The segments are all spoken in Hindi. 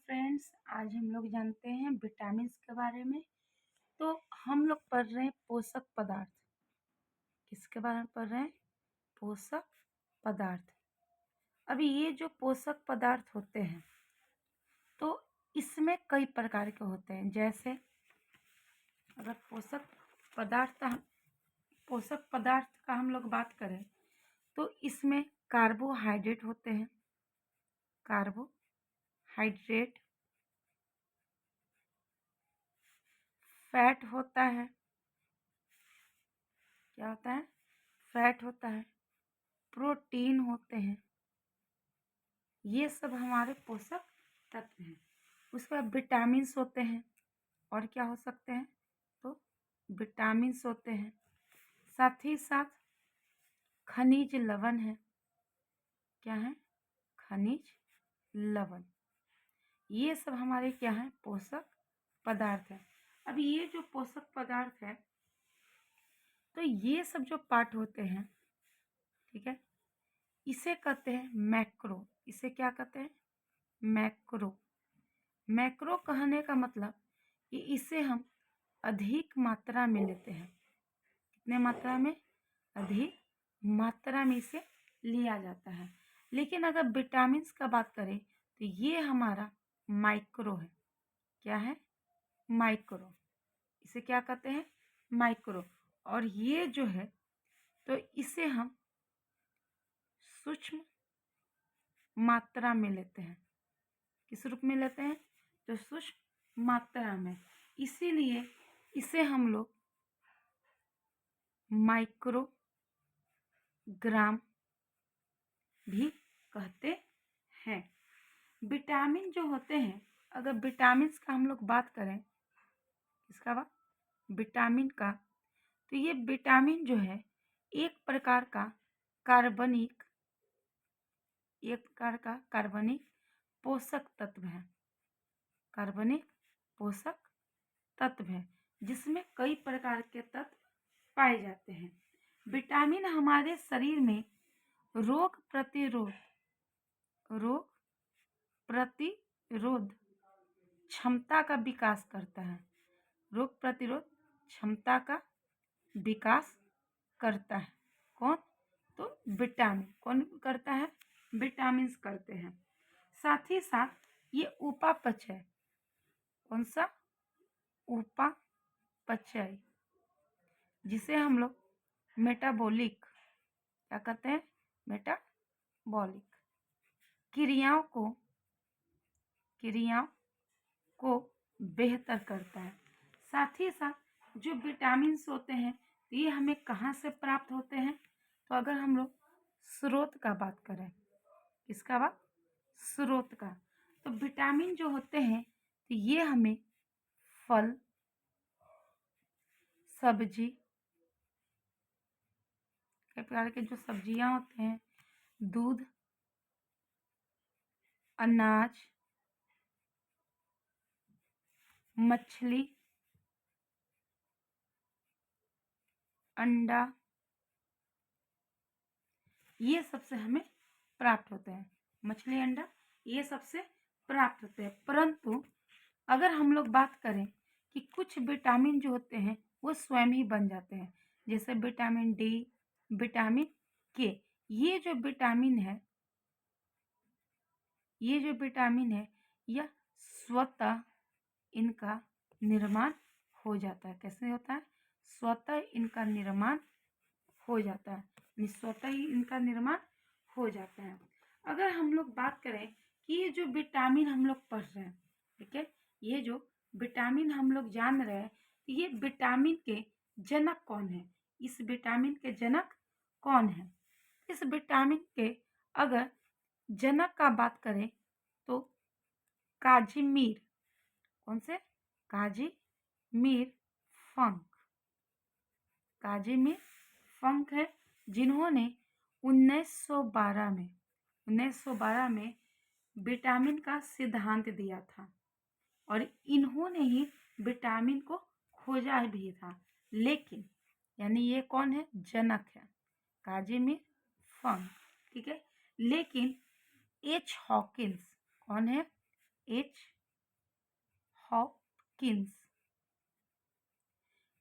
फ्रेंड्स, आज हम लोग जानते हैं विटामिन्स के बारे में। तो हम लोग पढ़ रहे हैं पोषक पदार्थ। किसके बारे में पढ़ रहे हैं? पोषक पदार्थ। अभी ये जो पोषक पदार्थ होते हैं तो इसमें कई प्रकार के होते हैं। जैसे अगर पोषक पदार्थ का हम लोग बात करें तो इसमें कार्बोहाइड्रेट होते हैं। कार्बोहाइड्रेट, फैट होता है। क्या होता है? फैट होता है। प्रोटीन होते हैं। ये सब हमारे पोषक तत्व हैं। उसके बाद विटामिन्स होते हैं। और क्या हो सकते हैं? तो विटामिन्स होते हैं, साथ ही साथ खनिज लवण है। क्या है? खनिज लवण। ये सब हमारे क्या है? पोषक पदार्थ है। अब ये जो पोषक पदार्थ है तो ये सब जो पार्ट होते हैं, ठीक है, इसे कहते हैं मैक्रो। इसे क्या कहते हैं? मैक्रो। मैक्रो कहने का मतलब कि इसे हम अधिक मात्रा में लेते हैं। कितने मात्रा में? अधिक मात्रा में इसे लिया जाता है। लेकिन अगर विटामिन्स का बात करें तो ये हमारा माइक्रो है। क्या है? माइक्रो। इसे क्या कहते हैं? माइक्रो। और ये जो है तो इसे हम सूक्ष्म मात्रा में लेते हैं। किस रूप में लेते हैं? तो सूक्ष्म मात्रा में। इसीलिए इसे हम लोग माइक्रोग्राम भी कहते हैं। विटामिन जो होते हैं, अगर विटामिन्स का हम लोग बात करें, किसका बात? विटामिन का, तो ये विटामिन जो है एक प्रकार का कार्बनिक पोषक तत्व है। कार्बनिक पोषक तत्व है जिसमें कई प्रकार के तत्व पाए जाते हैं। विटामिन हमारे शरीर में रोग प्रतिरोध क्षमता का विकास करता है। रोग प्रतिरोध क्षमता का विकास करता है। कौन? तो विटामिन। कौन करता है? विटामिन्स करते हैं। साथ ही साथ ये उपापचय। कौन सा? उपापचय, जिसे हम लोग मेटाबॉलिक, क्या कहते हैं? मेटाबॉलिक क्रियाओं को बेहतर करता है। साथ ही साथ जो विटामिन्स होते हैं तो ये हमें कहाँ से प्राप्त होते हैं? तो अगर हम लोग स्रोत का बात करें, किसका बात? स्रोत का, तो विटामिन जो होते हैं तो ये हमें फल, सब्जी, कई प्रकार के जो सब्जियां होते हैं, दूध, अनाज, मछली, अंडा, ये सबसे हमें प्राप्त होते हैं। मछली, अंडा, ये सबसे प्राप्त होते हैं। परंतु अगर हम लोग बात करें कि कुछ विटामिन जो होते हैं वो स्वयं ही बन जाते हैं, जैसे विटामिन डी, विटामिन के। ये जो विटामिन है यह स्वतः इनका निर्माण हो जाता है। कैसे होता है? स्वतः इनका निर्माण हो जाता है। स्वतः ही इनका निर्माण हो जाता है। अगर हम लोग बात करें कि ये जो विटामिन हम लोग पढ़ रहे हैं, ठीक है, ये जो विटामिन हम लोग जान रहे हैं, ये विटामिन के जनक कौन है? इस विटामिन के जनक कौन है? इस विटामिन के अगर जनक का बात करें तो काजीमीर। कौन से? काजीमीर फंक। काजीमीर फंक है, जिन्होंने 1912 में विटामिन का सिद्धांत दिया था। और इन्होंने ही विटामिन को खोजा भी था। लेकिन यानी ये कौन है? जनक है, काजीमीर फंक, ठीक है। लेकिन एच हॉकिंस, कौन है? H Hopkins.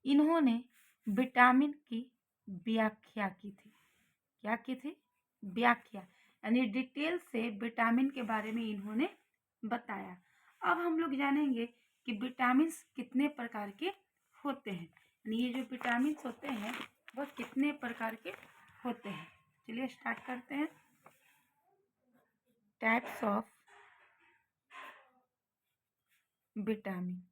इन्होंने विटामिन की व्याख्या की थी। क्या की थी? व्याख्या, यानी डिटेल से विटामिन के बारे में इन्होंने बताया। अब हम लोग जानेंगे कि विटामिन कितने प्रकार के होते हैं, यानी ये जो विटामिन होते हैं वह कितने प्रकार के होते हैं। चलिए स्टार्ट करते हैं। टाइप्स ऑफ विटामिन,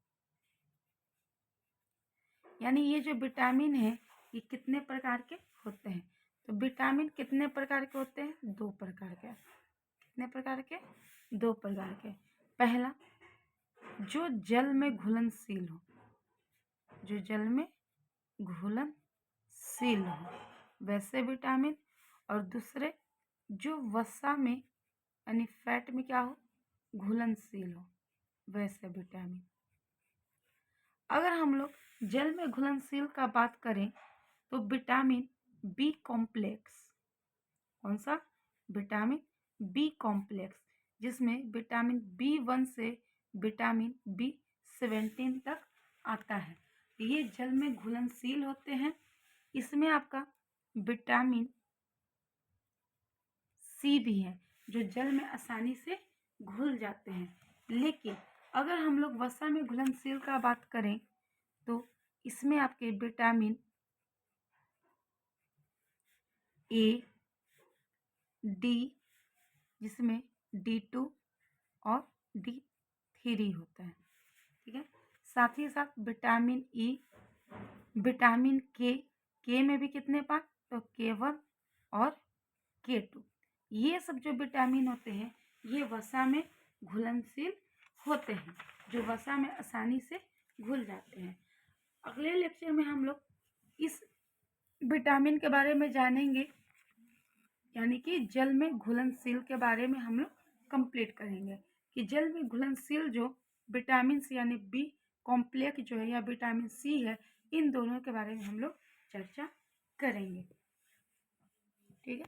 यानी ये जो विटामिन है ये कितने प्रकार के होते हैं। तो विटामिन कितने प्रकार के होते हैं? 2 प्रकार के। कितने प्रकार के? 2 प्रकार के। पहला, जो जल में घुलनशील हो, जो जल में घुलनशील हो वैसे विटामिन, और दूसरे जो वसा में यानी फैट में क्या हो? घुलनशील हो वैसे विटामिन। अगर हम लोग जल में घुलनशील का बात करें तो विटामिन बी कॉम्प्लेक्स, कौन सा? विटामिन बी कॉम्प्लेक्स, जिसमें विटामिन B1 से विटामिन B17 तक आता है। ये जल में घुलनशील होते हैं। इसमें आपका विटामिन सी भी है जो जल में आसानी से घुल जाते हैं। लेकिन अगर हम लोग वसा में घुलनशील का बात करें तो इसमें आपके विटामिन ए, डी, जिसमें D2 और D3 होता है, ठीक है। साथ ही साथ विटामिन ई, विटामिन के में भी कितने पार्ट? तो K1 और K2। ये सब जो विटामिन होते हैं ये वसा में घुलनशील होते हैं, जो वसा में आसानी से घुल जाते हैं। अगले लेक्चर में हम लोग इस विटामिन के बारे में जानेंगे, यानी कि जल में घुलनशील के बारे में हम लोग कंप्लीट करेंगे कि जल में घुलनशील जो विटामिन सी यानी बी कॉम्प्लेक्स जो है या विटामिन सी है, इन दोनों के बारे में हम लोग चर्चा करेंगे, ठीक है।